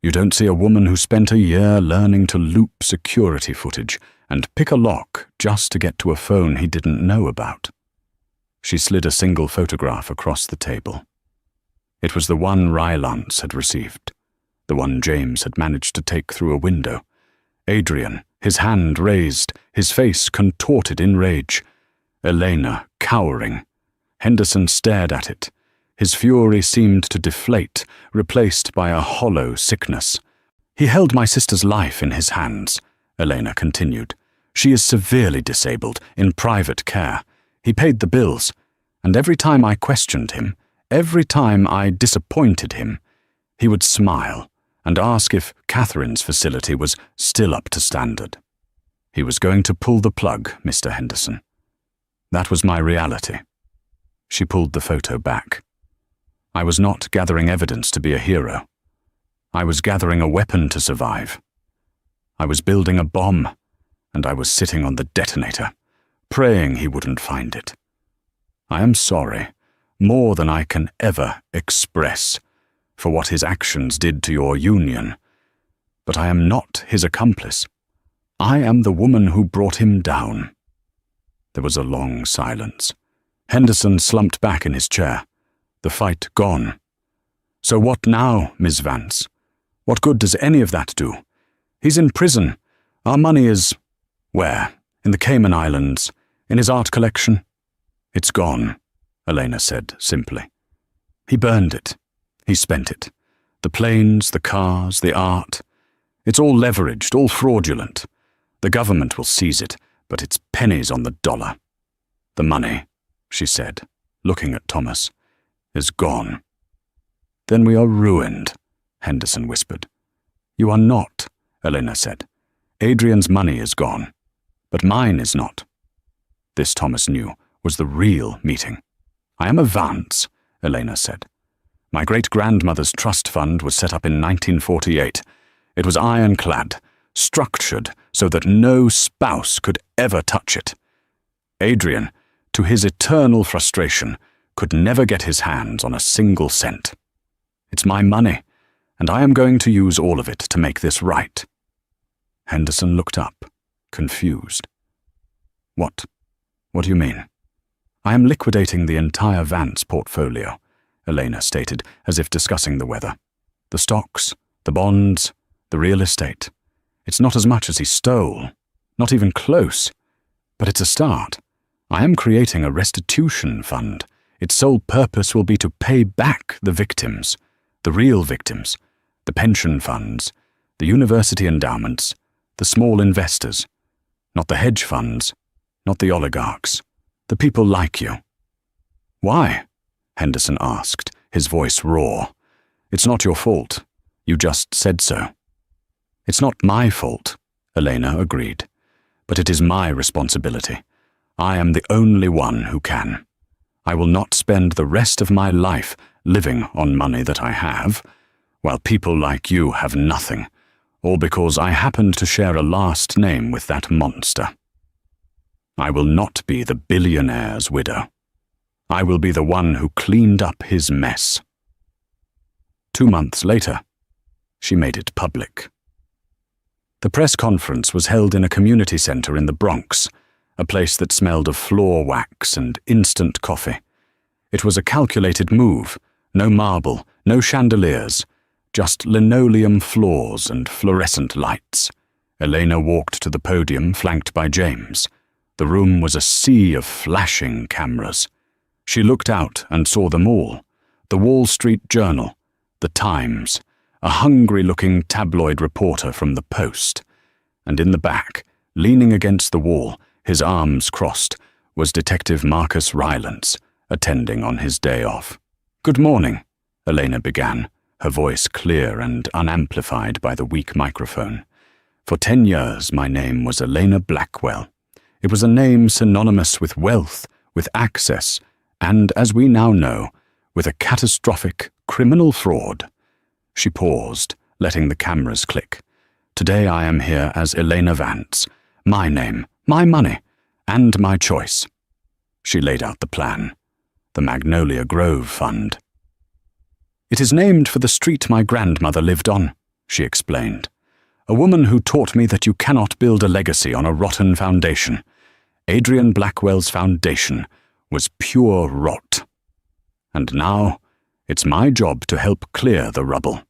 You don't see a woman who spent a year learning to loop security footage and pick a lock just to get to a phone he didn't know about." She slid a single photograph across the table. It was the one Rylance had received, the one James had managed to take through a window. Adrian, his hand raised, his face contorted in rage. Elena, cowering. Henderson stared at it. His fury seemed to deflate, replaced by a hollow sickness. "He held my sister's life in his hands," Elena continued. "She is severely disabled, in private care. He paid the bills, and every time I questioned him, every time I disappointed him, he would smile and ask if Catherine's facility was still up to standard. He was going to pull the plug, Mr. Henderson. That was my reality." She pulled the photo back. "I was not gathering evidence to be a hero. I was gathering a weapon to survive. I was building a bomb, and I was sitting on the detonator, praying he wouldn't find it. I am sorry, more than I can ever express, for what his actions did to your union. But I am not his accomplice. I am the woman who brought him down." There was a long silence. Henderson slumped back in his chair. The fight gone. "So what now, Miss Vance? What good does any of that do? He's in prison. Our money is— where? In the Cayman Islands? In his art collection?" "It's gone," Elena said simply. "He burned it. He spent it. The planes, the cars, the art. It's all leveraged, all fraudulent. The government will seize it, but it's pennies on the dollar. The money," she said, looking at Thomas, "is gone." "Then we are ruined," Henderson whispered. "You are not," Elena said. "Adrian's money is gone, but mine is not." This, Thomas knew, was the real meeting. "I am a Vance," Elena said. "My great-grandmother's trust fund was set up in 1948. It was ironclad, structured so that no spouse could ever touch it. Adrian, to his eternal frustration, could never get his hands on a single cent. It's my money, and I am going to use all of it to make this right." Henderson looked up, confused. What do you mean?" "I am liquidating the entire Vance portfolio," Elena stated, as if discussing the weather. "The stocks, the bonds, the real estate. It's not as much as he stole, not even close. But it's a start. I am creating a restitution fund. Its sole purpose will be to pay back the victims, the real victims, the pension funds, the university endowments, the small investors, not the hedge funds, not the oligarchs, the people like you." "Why?" Henderson asked, his voice raw. "It's not your fault. You just said so." "It's not my fault," Elena agreed, "but it is my responsibility. I am the only one who can. I will not spend the rest of my life living on money that I have, while people like you have nothing, all because I happened to share a last name with that monster. I will not be the billionaire's widow. I will be the one who cleaned up his mess." 2 months later, she made it public. The press conference was held in a community center in the Bronx, a place that smelled of floor wax and instant coffee. It was a calculated move, no marble, no chandeliers, just linoleum floors and fluorescent lights. Elena walked to the podium, flanked by James. The room was a sea of flashing cameras. She looked out and saw them all: the Wall Street Journal, the Times, a hungry-looking tabloid reporter from the Post, and in the back, leaning against the wall, his arms crossed, was Detective Marcus Rylance, attending on his day off. "Good morning," Elena began, her voice clear and unamplified by the weak microphone. "For 10 years my name was Elena Blackwell. It was a name synonymous with wealth, with access, and, as we now know, with a catastrophic criminal fraud." She paused, letting the cameras click. "Today I am here as Elena Vance. My name, my money, and my choice." She laid out the plan. The Magnolia Grove Fund. "It is named for the street my grandmother lived on," she explained. "A woman who taught me that you cannot build a legacy on a rotten foundation. Adrian Blackwell's foundation was pure rot. And now, it's my job to help clear the rubble."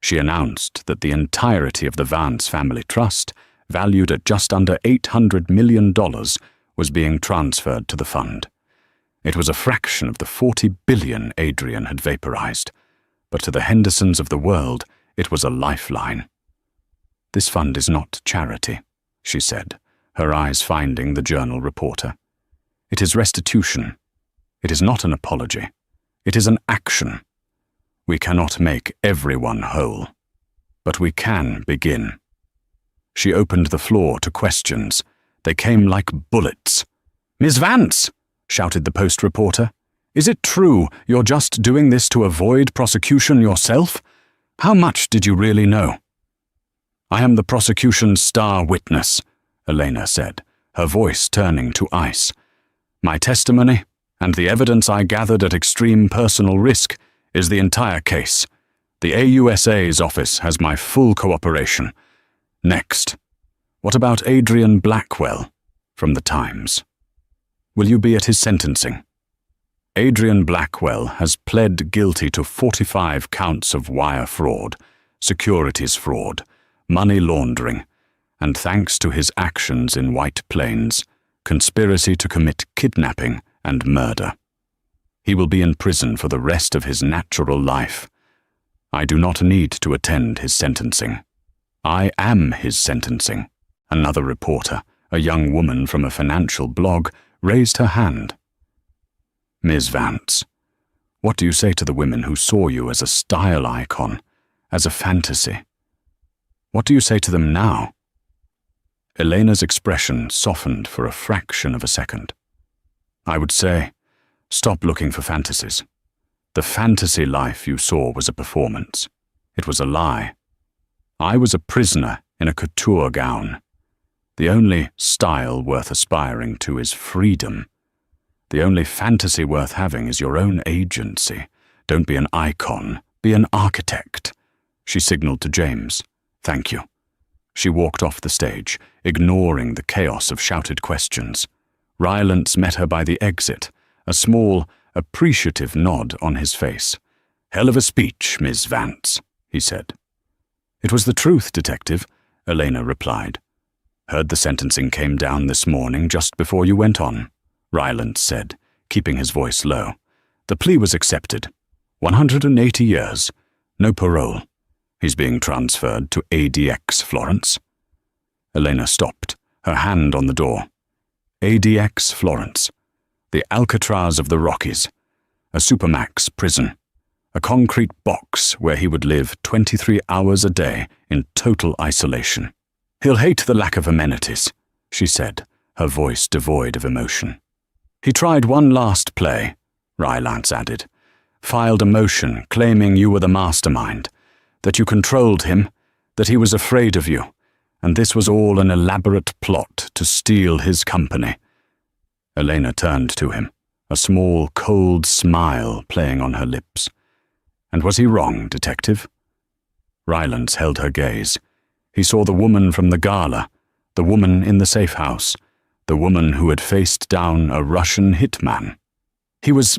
She announced that the entirety of the Vance family trust, valued at just under $800 million, was being transferred to the fund. It was a fraction of the $40 billion Adrian had vaporized, but to the Hendersons of the world, it was a lifeline. "This fund is not charity," she said, her eyes finding the Journal reporter. "It is restitution. It is not an apology. It is an action. We cannot make everyone whole, but we can begin." She opened the floor to questions. They came like bullets. "Miss Vance!" shouted the Post reporter. "Is it true you're just doing this to avoid prosecution yourself? How much did you really know?" "I am the prosecution's star witness," Elena said, her voice turning to ice. "My testimony, and the evidence I gathered at extreme personal risk, is the entire case. The AUSA's office has my full cooperation. Next, what about Adrian Blackwell from the Times? Will you be at his sentencing? Adrian Blackwell has pled guilty to 45 counts of wire fraud, securities fraud, money laundering, and thanks to his actions in White Plains, conspiracy to commit kidnapping and murder. He will be in prison for the rest of his natural life. I do not need to attend his sentencing. I am his sentencing. Another reporter, a young woman from a financial blog, raised her hand. Ms. Vance, what do you say to the women who saw you as a style icon, as a fantasy? What do you say to them now? Elena's expression softened for a fraction of a second. I would say, stop looking for fantasies. The fantasy life you saw was a performance. It was a lie. I was a prisoner in a couture gown. The only style worth aspiring to is freedom. The only fantasy worth having is your own agency. Don't be an icon, be an architect. She signaled to James. Thank you. She walked off the stage, ignoring the chaos of shouted questions. Rylance met her by the exit, a small, appreciative nod on his face. Hell of a speech, Miss Vance, he said. It was the truth, Detective, Elena replied. Heard the sentencing came down this morning just before you went on, Rylance said, keeping his voice low. The plea was accepted. 180 years. No parole. He's being transferred to ADX Florence. Elena stopped, her hand on the door. ADX Florence. The Alcatraz of the Rockies. A supermax prison. A concrete box where he would live 23 hours a day in total isolation. He'll hate the lack of amenities, she said, her voice devoid of emotion. He tried one last play, Rylance added. Filed a motion claiming you were the mastermind, that you controlled him, that he was afraid of you, and this was all an elaborate plot to steal his company. Elena turned to him, a small, cold smile playing on her lips. And was he wrong, Detective? Rylance held her gaze. He saw the woman from the gala, the woman in the safe house, the woman who had faced down a Russian hitman. He was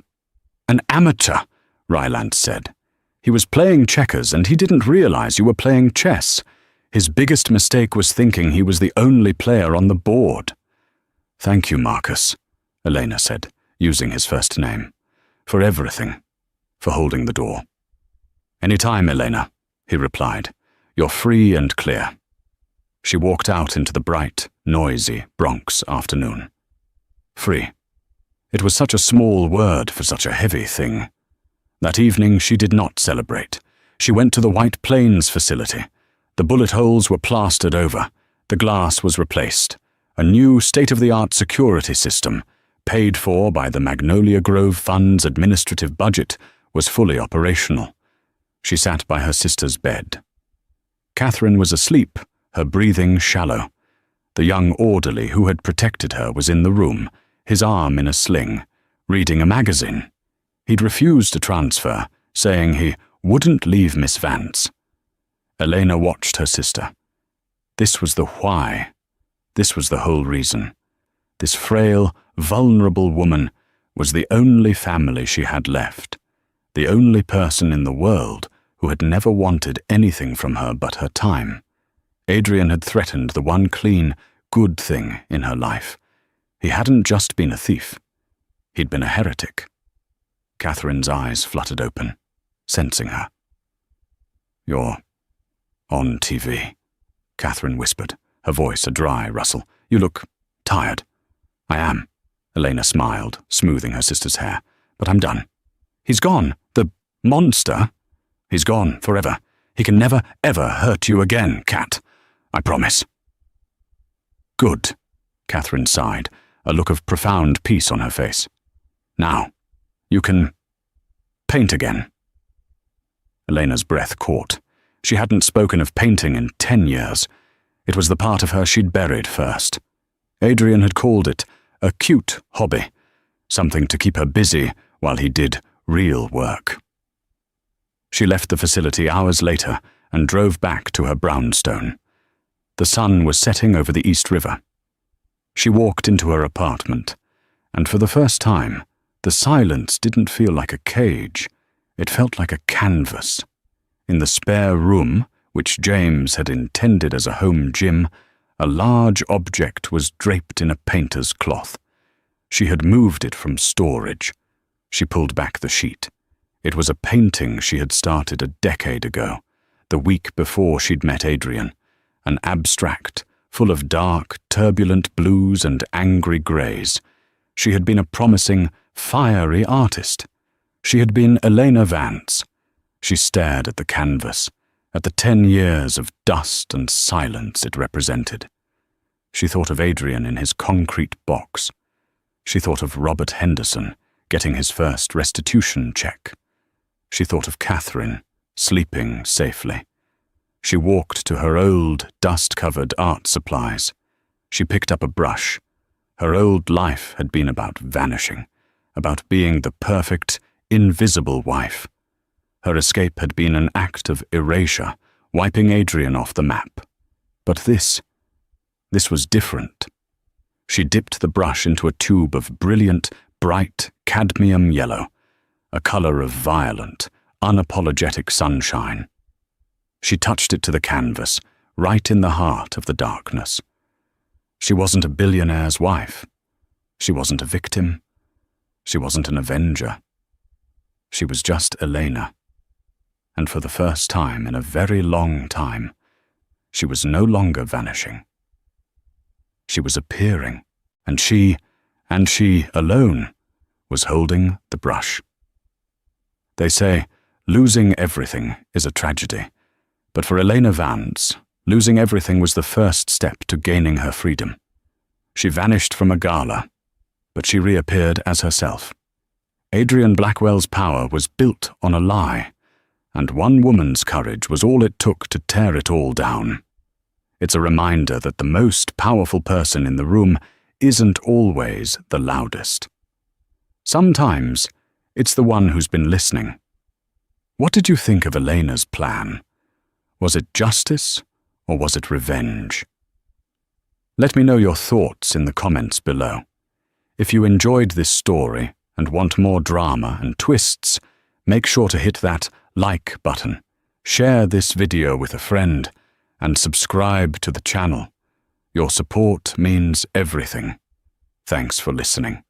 an amateur, Rylance said. He was playing checkers and he didn't realize you were playing chess. His biggest mistake was thinking he was the only player on the board. Thank you, Marcus, Elena said, using his first name. For everything. For holding the door. Any time, Elena, he replied. You're free and clear. She walked out into the bright, noisy Bronx afternoon. Free. It was such a small word for such a heavy thing. That evening she did not celebrate. She went to the White Plains facility. The bullet holes were plastered over. The glass was replaced. A new state-of-the-art security system, paid for by the Magnolia Grove Fund's administrative budget, was fully operational. She sat by her sister's bed. Catherine was asleep, her breathing shallow. The young orderly who had protected her was in the room, his arm in a sling, reading a magazine. He'd refused to transfer, saying he wouldn't leave Miss Vance. Elena watched her sister. This was the why. This was the whole reason. This frail, vulnerable woman was the only family she had left, the only person in the world who had never wanted anything from her but her time. Adrian had threatened the one clean, good thing in her life. He hadn't just been a thief. He'd been a heretic. Catherine's eyes fluttered open, sensing her. You're on TV, Catherine whispered, her voice a dry rustle. You look tired. I am, Elena smiled, smoothing her sister's hair. But I'm done. He's gone. The monster. He's gone forever. He can never, ever hurt you again, Cat. I promise. Good, Catherine sighed, a look of profound peace on her face. Now, you can paint again. Elena's breath caught. She hadn't spoken of painting in 10 years. It was the part of her she'd buried first. Adrian had called it a cute hobby, something to keep her busy while he did real work. She left the facility hours later and drove back to her brownstone. The sun was setting over the East River. She walked into her apartment, and for the first time, the silence didn't feel like a cage. It felt like a canvas. In the spare room, which James had intended as a home gym, a large object was draped in a painter's cloth. She had moved it from storage. She pulled back the sheet. It was a painting she had started a decade ago, the week before she'd met Adrian, an abstract, full of dark, turbulent blues and angry greys. She had been a promising, fiery artist. She had been Elena Vance. She stared at the canvas, at the 10 years of dust and silence it represented. She thought of Adrian in his concrete box. She thought of Robert Henderson getting his first restitution check. She thought of Catherine sleeping safely. She walked to her old, dust-covered art supplies. She picked up a brush. Her old life had been about vanishing, about being the perfect, invisible wife. Her escape had been an act of erasure, wiping Adrian off the map. But this was different. She dipped the brush into a tube of brilliant, bright cadmium yellow, a color of violent, unapologetic sunshine. She touched it to the canvas, right in the heart of the darkness. She wasn't a billionaire's wife. She wasn't a victim. She wasn't an avenger. She was just Elena. And for the first time in a very long time, she was no longer vanishing. She was appearing, and she alone, was holding the brush. They say losing everything is a tragedy, but for Elena Vance, losing everything was the first step to gaining her freedom. She vanished from a gala, but she reappeared as herself. Adrian Blackwell's power was built on a lie, and one woman's courage was all it took to tear it all down. It's a reminder that the most powerful person in the room isn't always the loudest. Sometimes, it's the one who's been listening. What did you think of Elena's plan? Was it justice, or was it revenge? Let me know your thoughts in the comments below. If you enjoyed this story and want more drama and twists, make sure to hit that like button, share this video with a friend, and subscribe to the channel. Your support means everything. Thanks for listening.